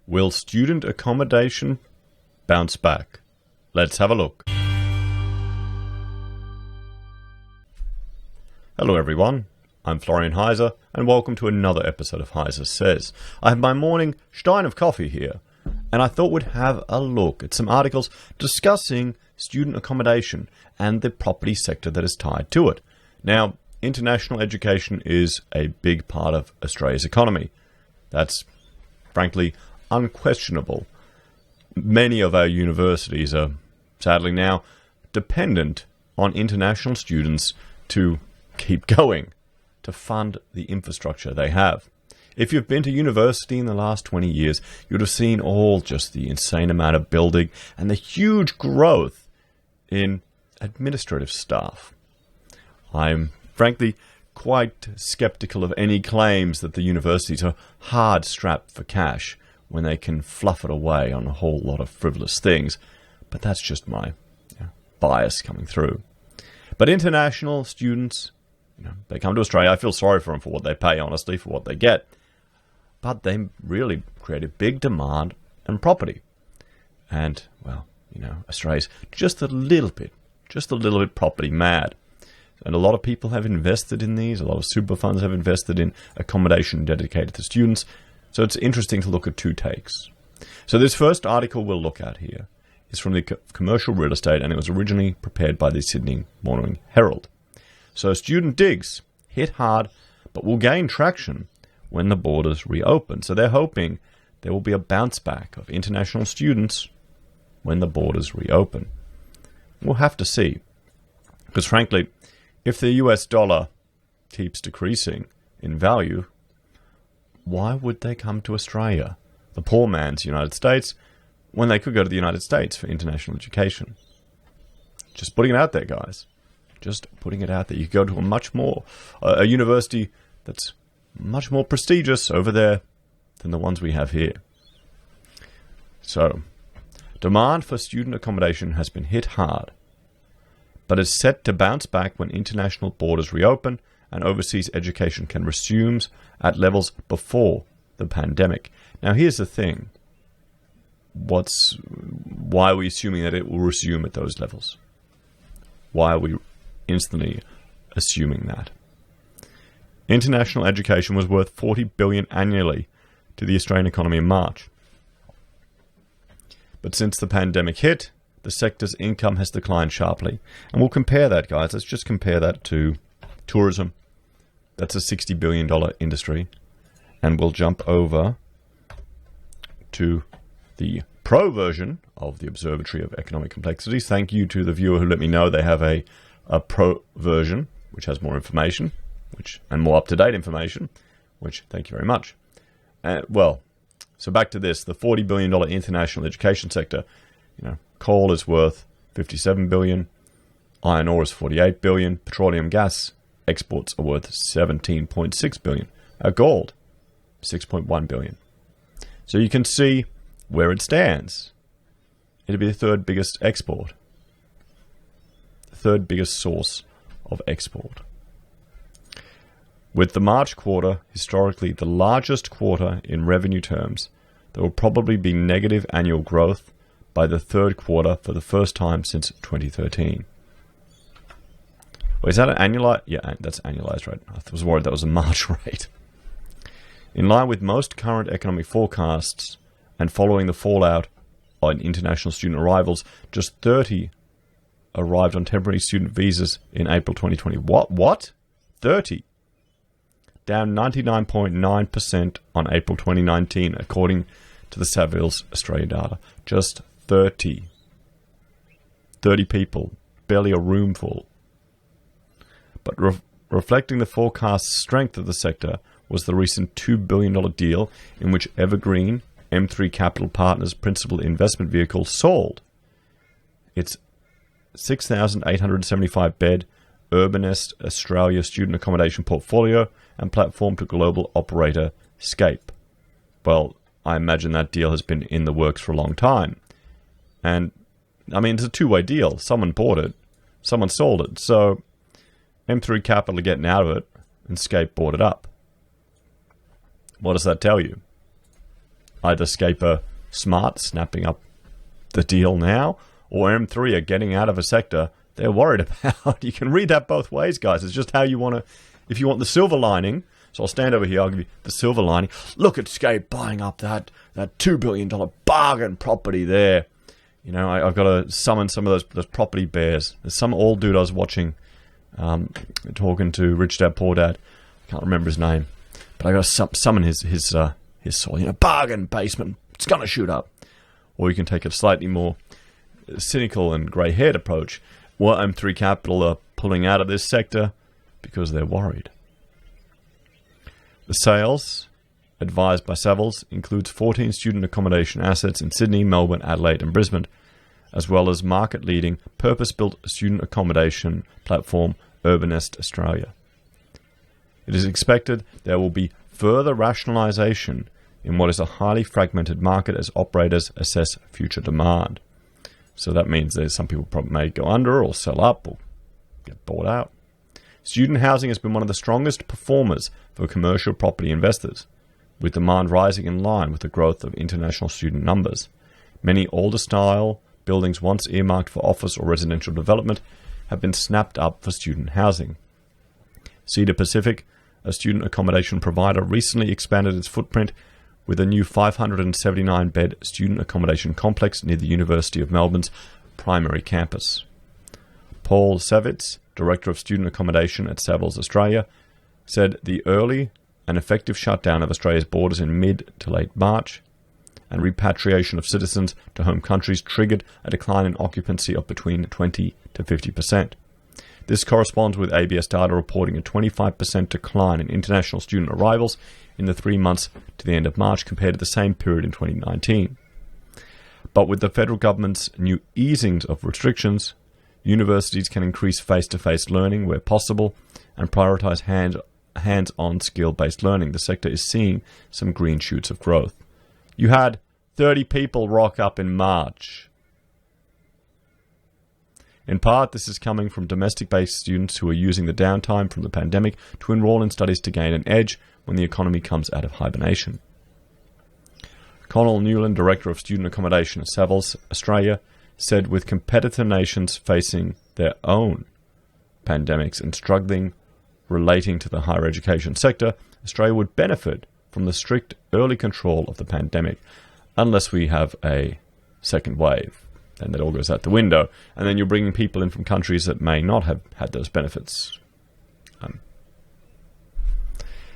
Will student accommodation bounce back? Let's have a look. Hello everyone, I'm Florian.Heise and welcome to another episode of HeiseSays. I have my morning stein of coffee here and I thought we'd have a look at some articles discussing student accommodation and the property sector that is tied to it. Now, international education is a big part of Australia's economy. That's frankly unquestionable. Many of our universities are sadly now dependent on international students to keep going, to fund the infrastructure they have. If you've been to university in the last 20 years, you'd have seen all just the insane amount of building and the huge growth in administrative staff. I'm frankly quite skeptical of any claims that the universities are hard strapped for cash when they can fluff it away on a whole lot of frivolous things. But that's just my bias coming through. But international students, they come to Australia. I feel sorry for them for what they pay, honestly, for what they get. But they really create a big demand and property. And, well, Australia's just a little bit property mad. And a lot of people have invested in these. A lot of super funds have invested in accommodation dedicated to students. So it's interesting to look at two takes. So this first article we'll look at here is from the Commercial Real Estate, and it was originally prepared by the Sydney Morning Herald. So student digs hit hard, but will gain traction when the borders reopen. So they're hoping there will be a bounce back of international students when the borders reopen. We'll have to see. Because frankly, if the US dollar keeps decreasing in value, why would they come to Australia, the poor man's United States, when they could go to the United States for international education? Just putting it out there, guys. Just putting it out there. You go to a university that's much more prestigious over there than the ones we have here. So, demand for student accommodation has been hit hard, but is set to bounce back when international borders reopen and overseas education can resume at levels before the pandemic. Now, here's the thing. Why are we assuming that it will resume at those levels? Why are we instantly assuming that? International education was worth $40 billion annually to the Australian economy in March. But since the pandemic hit, the sector's income has declined sharply. And we'll compare that, guys. Let's just compare that to tourism. That's a $60 billion industry. And we'll jump over to the pro version of the Observatory of Economic Complexities. Thank you to the viewer who let me know they have a pro version, which has more information, and more up-to-date information, which thank you very much. So back to this, the $40 billion international education sector. Coal is worth $57 billion, iron ore is $48 billion, petroleum gas exports are worth $17.6 billion, gold $6.1 billion. So you can see where it stands. It'll be the third biggest export, the third biggest source of export. With the March quarter historically the largest quarter in revenue terms, there will probably be negative annual growth by the third quarter for the first time since 2013. Wait, is that an annualized? Yeah, that's annualized, right? I was worried that was a March rate. In line with most current economic forecasts and following the fallout on international student arrivals, just 30 arrived on temporary student visas in April 2020. What? 30? Down 99.9% on April 2019, according to the Savills Australia data. Just 30 people, barely a room full. But reflecting the forecast strength of the sector was the recent $2 billion deal in which Evergreen, M3 Capital Partners' principal investment vehicle, sold its 6,875-bed Urbanest Australia student accommodation portfolio and platform to global operator Scape. Well, I imagine that deal has been in the works for a long time. And, it's a two-way deal. Someone bought it, someone sold it. So, M3 Capital are getting out of it, and Scape bought it up. What does that tell you? either Scaper Smart snapping up the deal now, or M3 are getting out of a sector they're worried about. You can read that both ways, guys. It's just how you want to. If you want the silver lining, so I'll stand over here, I'll give you the silver lining. Look at Scape buying up that $2 billion bargain property there. You know, I've got to summon some of those property bears. There's some old dude I was watching, talking to Rich Dad Poor Dad. I can't remember his name, but I got to summon his soul. You know, bargain basement. It's gonna shoot up. Or you can take a slightly more cynical and grey-haired approach. Well, M3 Capital are pulling out of this sector because they're worried. The sales, advised by Savills, includes 14 student accommodation assets in Sydney, Melbourne, Adelaide and Brisbane, as well as market-leading, purpose-built student accommodation platform Urbanest Australia. It is expected there will be further rationalisation in what is a highly fragmented market as operators assess future demand. So that means there's some people probably may go under or sell up or get bought out. Student housing has been one of the strongest performers for commercial property investors, with demand rising in line with the growth of international student numbers. Many older style buildings once earmarked for office or residential development have been snapped up for student housing. Cedar Pacific, a student accommodation provider, recently expanded its footprint with a new 579-bed student accommodation complex near the University of Melbourne's primary campus. Paul Savitz, Director of Student Accommodation at Savills Australia, said the early and effective shutdown of Australia's borders in mid to late March and repatriation of citizens to home countries triggered a decline in occupancy of between 20 to 50%. This corresponds with ABS data reporting a 25% decline in international student arrivals in the 3 months to the end of March compared to the same period in 2019. But with the federal government's new easings of restrictions, universities can increase face-to-face learning where possible and prioritize hands-on skill-based learning. The sector is seeing some green shoots of growth. You had 30 people rock up in March. In part, this is coming from domestic-based students who are using the downtime from the pandemic to enroll in studies to gain an edge when the economy comes out of hibernation. Connell Newland, Director of Student Accommodation at Savills Australia, said with competitor nations facing their own pandemics and struggling relating to the higher education sector, Australia would benefit from the strict early control of the pandemic unless we have a second wave. And that all goes out the window. And then you're bringing people in from countries that may not have had those benefits.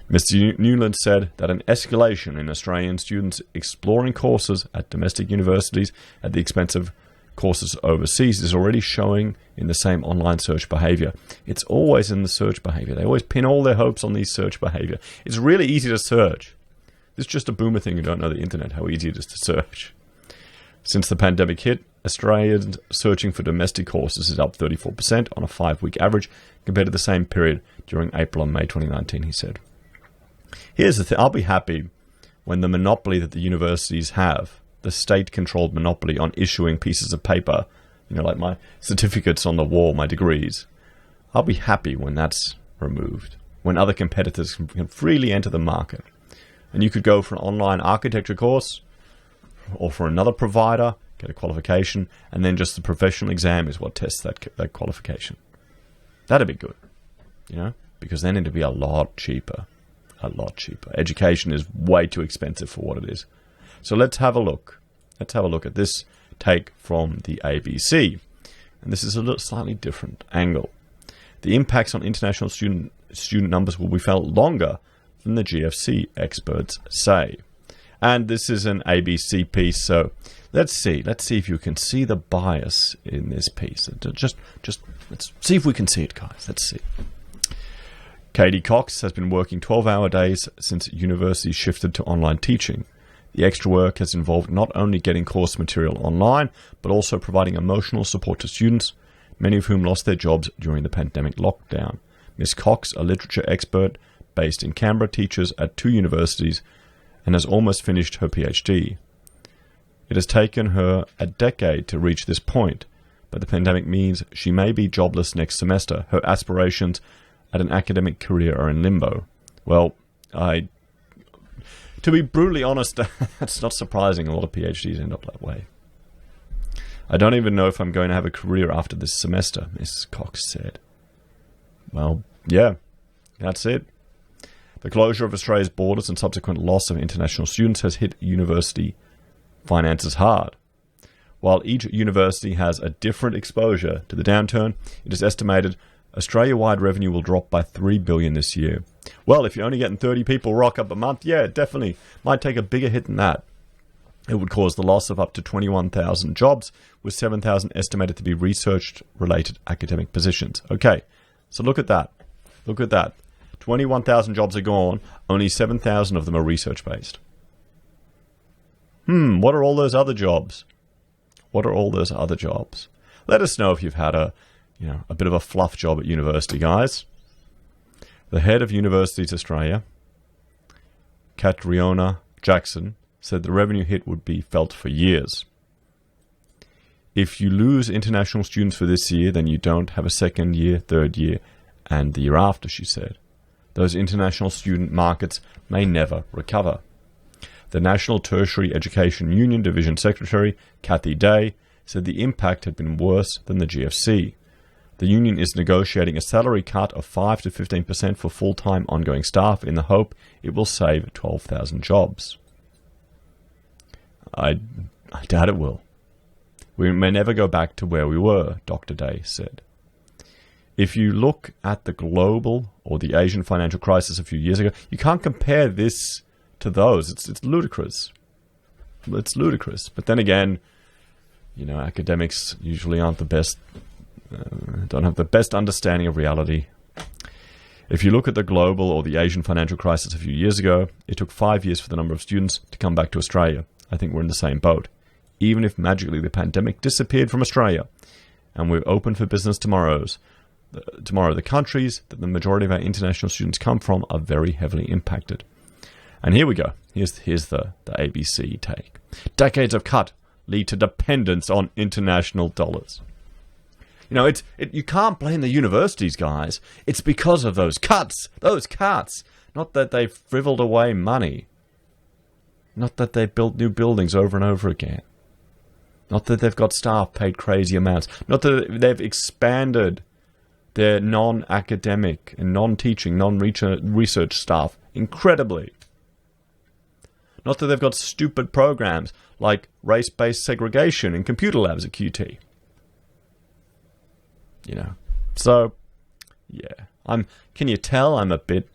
Mr. Newland said that an escalation in Australian students exploring courses at domestic universities at the expense of courses overseas is already showing in the same online search behavior. It's always in the search behavior. They always pin all their hopes on these search behavior. It's really easy to search. This is just a boomer thing who don't know the internet, how easy it is to search. Since the pandemic hit, Australians searching for domestic courses is up 34% on a 5-week average compared to the same period during April and May 2019, he said. Here's the thing. I'll be happy when the monopoly that the universities have, the state-controlled monopoly on issuing pieces of paper, you know, like my certificates on the wall, my degrees, I'll be happy when that's removed, when other competitors can freely enter the market. And you could go for an online architecture course or for another provider, get a qualification, and then just the professional exam is what tests that qualification. That'd be good, you know, because then it'd be a lot cheaper. A lot cheaper. Education is way too expensive for what it is. So let's have a look. Let's have a look at this take from the ABC. And this is a little slightly different angle. The impacts on international student numbers will be felt longer than the GFC experts say. And this is an ABC piece, so let's see if you can see the bias in this piece. Just let's see if we can see it, guys. Let's see. Katie Cox has been working 12-hour days since universities shifted to online teaching. The extra work has involved not only getting course material online, but also providing emotional support to students, many of whom lost their jobs during the pandemic lockdown. Ms. Cox, a literature expert based in Canberra, teaches at 2 universities and has almost finished her PhD. It has taken her a decade to reach this point, but the pandemic means she may be jobless next semester. Her aspirations at an academic career are in limbo. Well, To be brutally honest, that's not surprising. A lot of PhDs end up that way. I don't even know if I'm going to have a career after this semester, Mrs. Cox said. Well, yeah, that's it. The closure of Australia's borders and subsequent loss of international students has hit university finances hard. While each university has a different exposure to the downturn, it is estimated Australia-wide revenue will drop by $3 billion this year. Well, if you're only getting 30 people rock up a month, yeah, definitely. Might take a bigger hit than that. It would cause the loss of up to 21,000 jobs, with 7,000 estimated to be research-related academic positions. Okay, so look at that. Look at that. 21,000 jobs are gone, only 7,000 of them are research-based. What are all those other jobs? What are all those other jobs? Let us know if you've had a bit of a fluff job at university, guys. The head of Universities Australia, Catriona Jackson, said the revenue hit would be felt for years. If you lose international students for this year, then you don't have a second year, third year, and the year after, she said. Those international student markets may never recover. The National Tertiary Education Union Division Secretary, Kathy Day, said the impact had been worse than the GFC. The union is negotiating a salary cut of 5 to 15% for full-time ongoing staff in the hope it will save 12,000 jobs. I doubt it will. We may never go back to where we were, Dr. Day said. If you look at the global or the Asian financial crisis a few years ago, you can't compare this to those. It's ludicrous. It's ludicrous. But then again, academics usually aren't the best, don't have the best understanding of reality. If you look at the global or the Asian financial crisis a few years ago, it took 5 years for the number of students to come back to Australia. I think we're in the same boat. Even if magically the pandemic disappeared from Australia and we're open for business tomorrow, the countries that the majority of our international students come from are very heavily impacted. And here we go. Here's the ABC take. Decades of cut lead to dependence on international dollars. You can't blame the universities, guys. It's because of those cuts. Those cuts. Not that they've frivoled away money. Not that they've built new buildings over and over again. Not that they've got staff paid crazy amounts. Not that they've expanded their non-academic and non-teaching, non-research staff incredibly. Not that they've got stupid programs like race-based segregation in computer labs at QT. So, yeah. Can you tell I'm a bit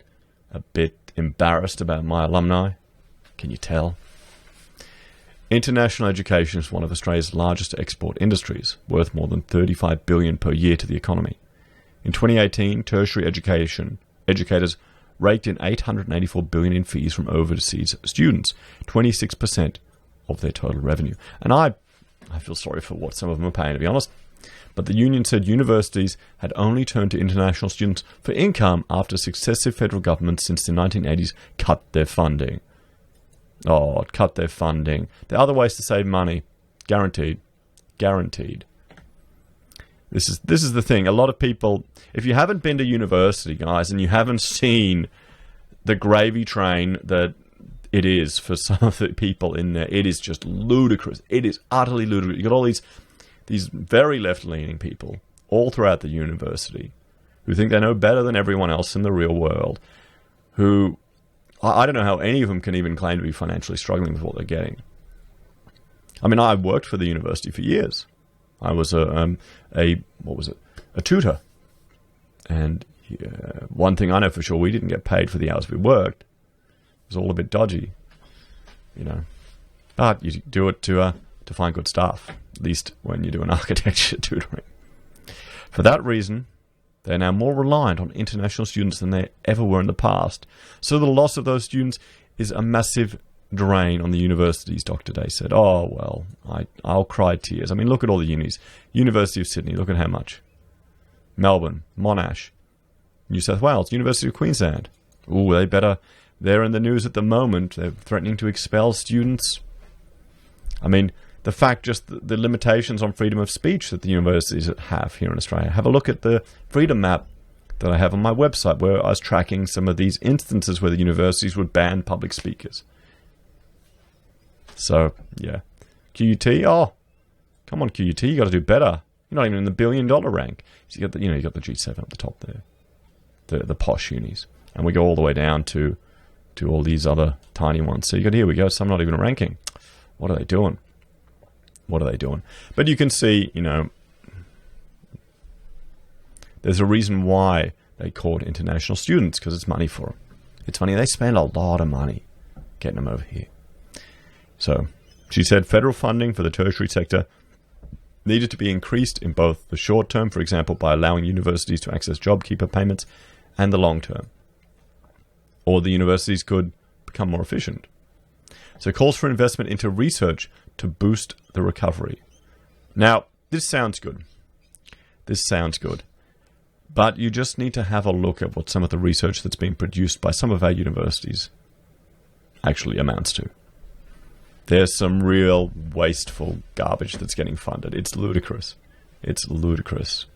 embarrassed about my alumni? Can you tell? International education is one of Australia's largest export industries, worth more than $35 billion per year to the economy. In 2018, tertiary educators raked in $884 billion in fees from overseas students, 26% of their total revenue. And I feel sorry for what some of them are paying, to be honest. But the union said universities had only turned to international students for income after successive federal governments since the 1980s cut their funding. Cut their funding. There are other ways to save money. Guaranteed. Guaranteed. This is the thing. A lot of people, if you haven't been to university, guys, and you haven't seen the gravy train that it is for some of the people in there, it is just ludicrous. It is utterly ludicrous. You got all these very left-leaning people all throughout the university who think they know better than everyone else in the real world, who I don't know how any of them can even claim to be financially struggling with what they're getting. I mean, I worked for the university for years. I was a tutor. And one thing I know for sure, we didn't get paid for the hours we worked. It was all a bit dodgy, But you do it to find good staff, at least when you do an architecture tutoring. For that reason, they're now more reliant on international students than they ever were in the past. So the loss of those students is a massive drain on the universities, Dr. Day said. Oh, well, I'll cry tears. I mean, look at all the unis. University of Sydney, look at how much. Melbourne, Monash, New South Wales, University of Queensland. Ooh, they're in the news at the moment. They're threatening to expel students. I mean, the fact, just the limitations on freedom of speech that the universities have here in Australia. Have a look at the freedom map that I have on my website, where I was tracking some of these instances where the universities would ban public speakers. So, yeah. QUT, oh, come on, QUT, you got to do better. You're not even in the $1 billion rank. So you got the G7 at the top there, the posh unis, and we go all the way down to all these other tiny ones. So here we go. Some not even ranking. What are they doing? What are they doing? But you can see, there's a reason why they called international students, because it's money for them. It's money. They spend a lot of money getting them over here. So she said federal funding for the tertiary sector needed to be increased in both the short term, for example, by allowing universities to access JobKeeper payments, and the long term. Or the universities could become more efficient. So calls for investment into research to boost the recovery. Now, this sounds good. This sounds good. But you just need to have a look at what some of the research that's being produced by some of our universities actually amounts to. There's some real wasteful garbage that's getting funded. It's ludicrous. It's ludicrous.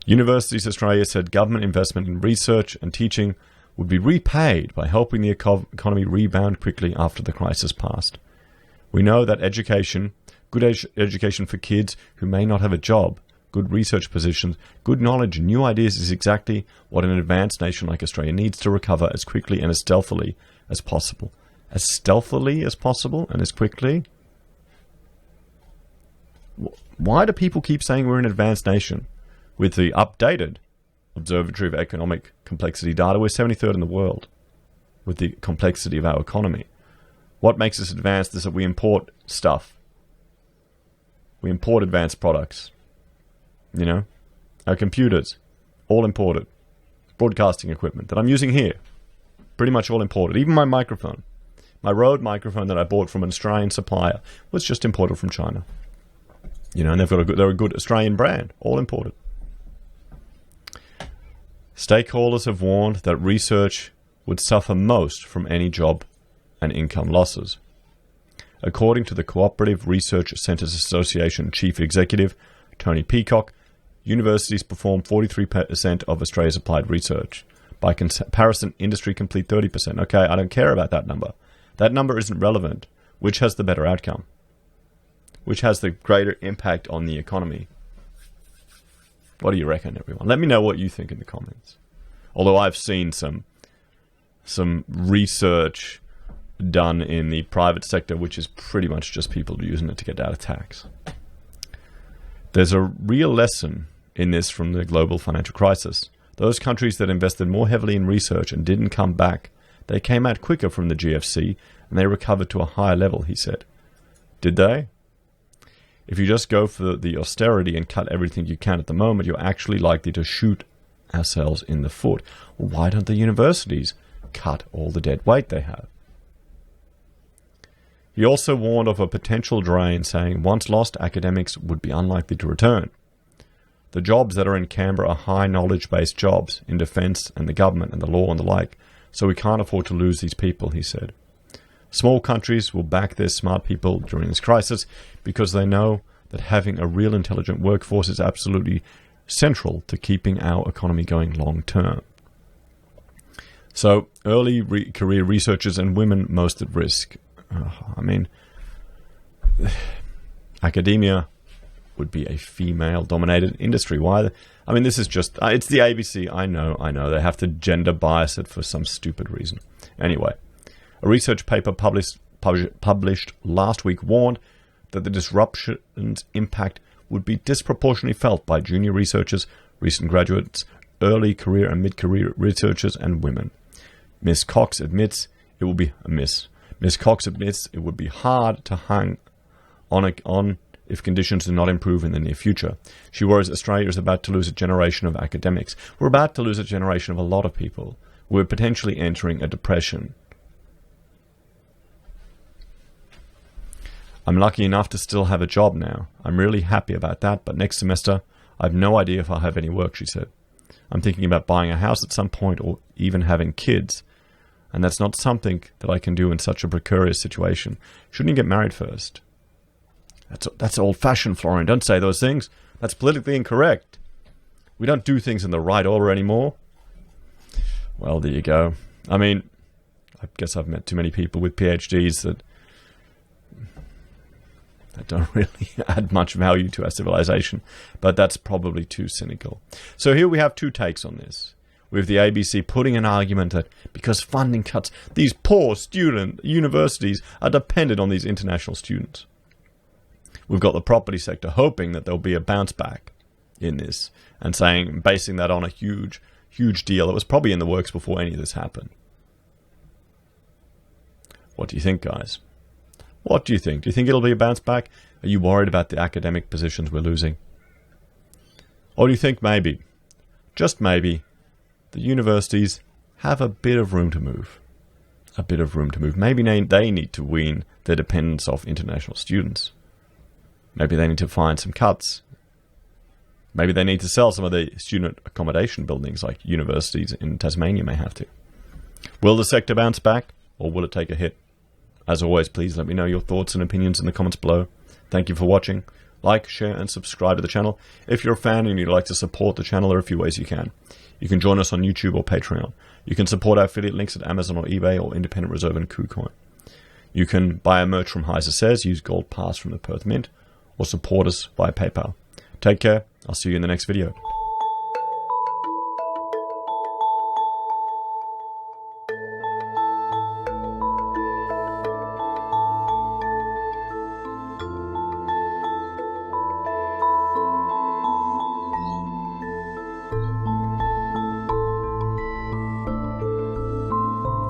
Universities Australia said government investment in research and teaching would be repaid by helping the economy rebound quickly after the crisis passed. We know that education, good education for kids who may not have a job, good research positions, good knowledge and new ideas is exactly what an advanced nation like Australia needs to recover as quickly and as stealthily as possible. As stealthily as possible and as quickly? Why do people keep saying we're an advanced nation? With the updated Observatory of Economic Complexity data, we're 73rd in the world with the complexity of our economy. What makes us advanced is that we import stuff. We import advanced products. Our computers, all imported. Broadcasting equipment that I'm using here, pretty much all imported. Even my microphone. My Rode microphone that I bought from an Australian supplier was just imported from China. And they're a good Australian brand, all imported. Stakeholders have warned that research would suffer most from any job and income losses. According to the Cooperative Research Centres Association Chief Executive, Tony Peacock, universities perform 43% of Australia's applied research. By comparison, industry complete 30%. Okay, I don't care about that number. That number isn't relevant. Which has the better outcome? Which has the greater impact on the economy? What do you reckon, everyone? Let me know what you think in the comments. Although I've seen some research done in the private sector, which is pretty much just people using it to get out of tax. There's a real lesson in this from the global financial crisis. Those countries that invested more heavily in research and didn't come back, they came out quicker from the GFC and they recovered to a higher level, he said. Did they? If you just go for the austerity and cut everything you can at the moment, you're actually likely to shoot ourselves in the foot. Well, why don't the universities cut all the dead weight they have? He also warned of a potential drain, saying once lost, academics would be unlikely to return. The jobs that are in Canberra are high knowledge-based jobs in defence and the government and the law and the like, so we can't afford to lose these people, he said. Small countries will back their smart people during this crisis because they know that having a real intelligent workforce is absolutely central to keeping our economy going long term. So, early career researchers and women most at risk. Academia would be a female-dominated industry. Why? This is just... it's the ABC. I know. They have to gender bias it for some stupid reason. Anyway, a research paper published last week warned that the disruption's impact would be disproportionately felt by junior researchers, recent graduates, early career and mid-career researchers, and women. Ms. Cox admits it will be Ms. Cox admits it would be hard to hang on if conditions do not improve in the near future. She worries Australia is about to lose a generation of academics. We're about to lose a generation of a lot of people. We're potentially entering a depression. I'm lucky enough to still have a job now. I'm really happy about that, but next semester, I have no idea if I'll have any work, she said. I'm thinking about buying a house at some point or even having kids. And that's not something that I can do in such a precarious situation. Shouldn't you get married first? That's old-fashioned, Florian. Don't say those things. That's politically incorrect. We don't do things in the right order anymore. Well, there you go. I guess I've met too many people with PhDs that don't really add much value to our civilization, but that's probably too cynical. So here we have two takes on this. With the ABC putting an argument that because funding cuts, these poor universities are dependent on these international students. We've got the property sector hoping that there'll be a bounce back in this and basing that on a huge deal that was probably in the works before any of this happened. What do you think, guys? What do you think? Do you think it'll be a bounce back? Are you worried about the academic positions we're losing? Or do you think maybe, just maybe, the universities have a bit of room to move? A bit of room to move. Maybe they need to wean their dependence off international students. Maybe they need to find some cuts. Maybe they need to sell some of the student accommodation buildings like universities in Tasmania may have to. Will the sector bounce back, or will it take a hit? As always, please let me know your thoughts and opinions in the comments below. Thank you for watching. Like, share, and subscribe to the channel. If you're a fan and you'd like to support the channel, there are a few ways you can. You can join us on YouTube or Patreon. You can support our affiliate links at Amazon or eBay or Independent Reserve and Kucoin. You can buy our merch from HeiseSays, use Gold Pass from the Perth Mint, or support us via PayPal. Take care. I'll see you in the next video.